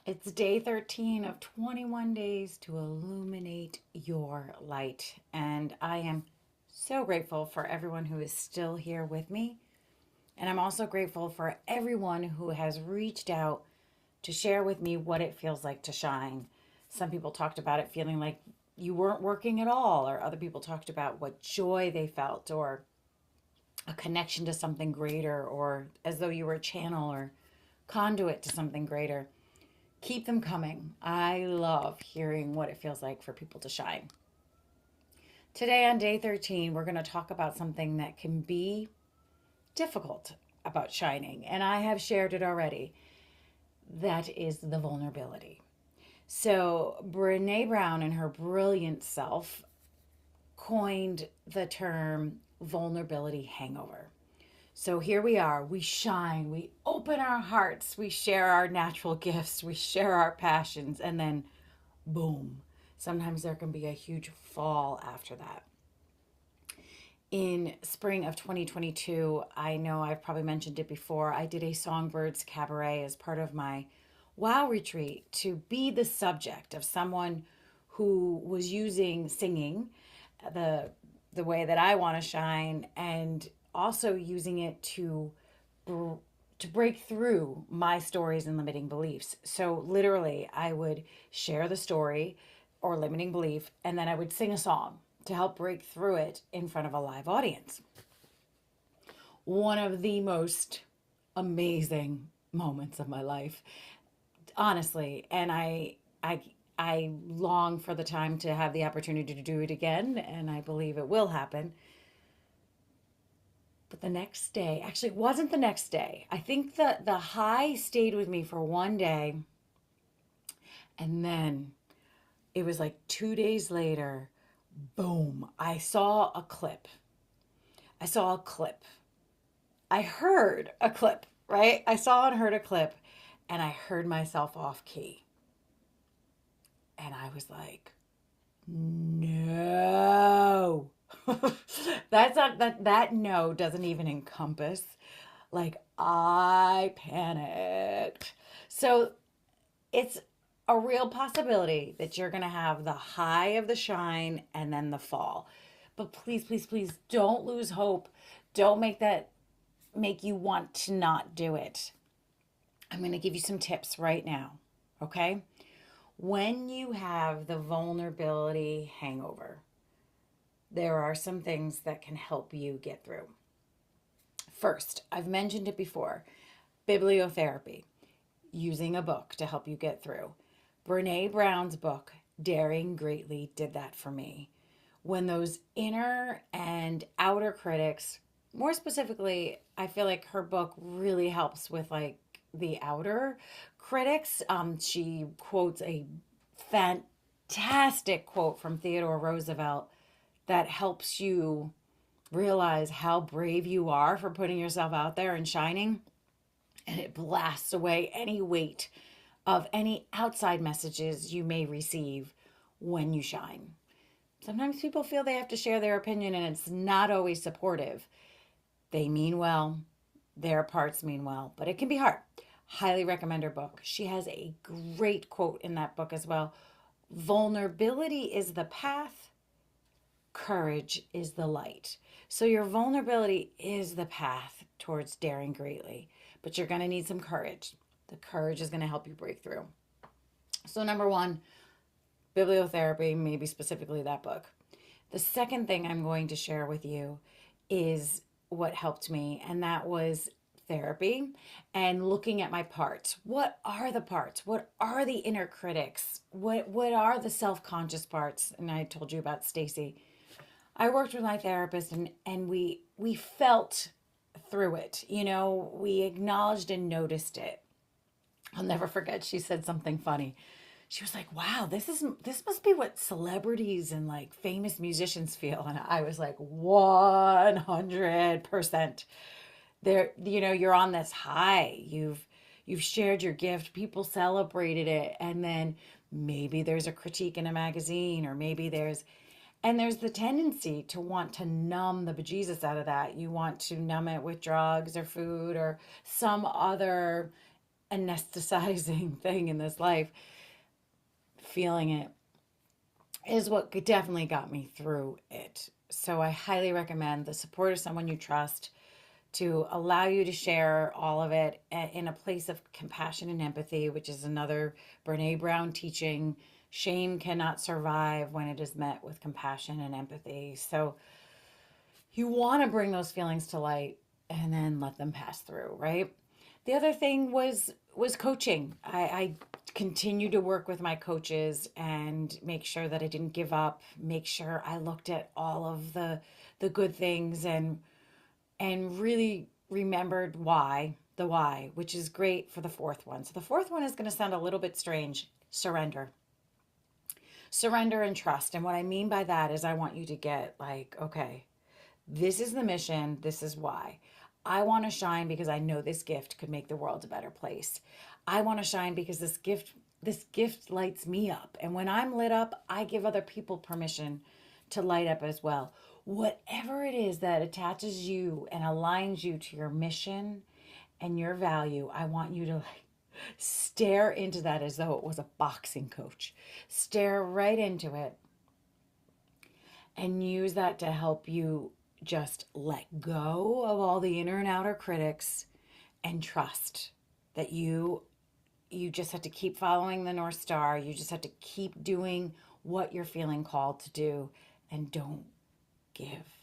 It's day 13 of 21 days to illuminate your light. And I am so grateful for everyone who is still here with me. And I'm also grateful for everyone who has reached out to share with me what it feels like to shine. Some people talked about it feeling like you weren't working at all, or other people talked about what joy they felt, or a connection to something greater, or as though you were a channel or conduit to something greater. Keep them coming. I love hearing what it feels like for people to shine. Today on day 13, we're going to talk about something that can be difficult about shining, and I have shared it already. That is the vulnerability. So, Brene Brown, in her brilliant self, coined the term vulnerability hangover. So here we are, we shine, we open our hearts, we share our natural gifts, we share our passions, and then boom. Sometimes there can be a huge fall after that. In spring of 2022, I know I've probably mentioned it before, I did a Songbirds Cabaret as part of my WOW retreat to be the subject of someone who was using singing, the the way that I want to shine, and also using it to break through my stories and limiting beliefs. So literally, I would share the story or limiting belief, and then I would sing a song to help break through it in front of a live audience. One of the most amazing moments of my life, honestly, and I long for the time to have the opportunity to do it again, and I believe it will happen. But the next day, actually, it wasn't the next day. I think the high stayed with me for one day, and then it was like 2 days later, boom, I saw a clip. I saw a clip. I heard a clip, right? I saw and heard a clip, and I heard myself off key. And I was like, no. That's not that no doesn't even encompass. Like I panicked. So it's a real possibility that you're going to have the high of the shine and then the fall. But please, please, please don't lose hope. Don't make you want to not do it. I'm going to give you some tips right now. Okay? When you have the vulnerability hangover, there are some things that can help you get through. First, I've mentioned it before, bibliotherapy, using a book to help you get through. Brene Brown's book, Daring Greatly, did that for me. When those inner and outer critics, more specifically, I feel like her book really helps with like the outer critics. She quotes a fantastic quote from Theodore Roosevelt that helps you realize how brave you are for putting yourself out there and shining. And it blasts away any weight of any outside messages you may receive when you shine. Sometimes people feel they have to share their opinion and it's not always supportive. They mean well, their parts mean well, but it can be hard. Highly recommend her book. She has a great quote in that book as well. Vulnerability is the path, courage is the light. So your vulnerability is the path towards daring greatly, but you're going to need some courage. The courage is going to help you break through. So, number one, bibliotherapy, maybe specifically that book. The second thing I'm going to share with you is what helped me, and that was therapy and looking at my parts. What are the parts? What are the inner critics? What are the self-conscious parts? And I told you about Stacy. I worked with my therapist and we felt through it. You know, we acknowledged and noticed it. I'll never forget she said something funny. She was like, "Wow, this must be what celebrities and like famous musicians feel." And I was like, 100%. There, you know, you're on this high. You've shared your gift, people celebrated it, and then maybe there's a critique in a magazine, or maybe there's the tendency to want to numb the bejesus out of that. You want to numb it with drugs or food or some other anesthetizing thing in this life, feeling it is what definitely got me through it. So I highly recommend the support of someone you trust to allow you to share all of it in a place of compassion and empathy, which is another Brene Brown teaching. Shame cannot survive when it is met with compassion and empathy. So you want to bring those feelings to light and then let them pass through, right? The other thing was coaching. I continued to work with my coaches and make sure that I didn't give up, make sure I looked at all of the good things and really remembered the why, which is great for the fourth one. So the fourth one is going to sound a little bit strange. Surrender. Surrender and trust. And what I mean by that is I want you to get like, okay, this is the mission. This is why. I want to shine because I know this gift could make the world a better place. I want to shine because this gift lights me up. And when I'm lit up, I give other people permission to light up as well. Whatever it is that attaches you and aligns you to your mission and your value, I want you to like stare into that as though it was a boxing coach. Stare right into it and use that to help you just let go of all the inner and outer critics and trust that you just have to keep following the North Star. You just have to keep doing what you're feeling called to do and don't give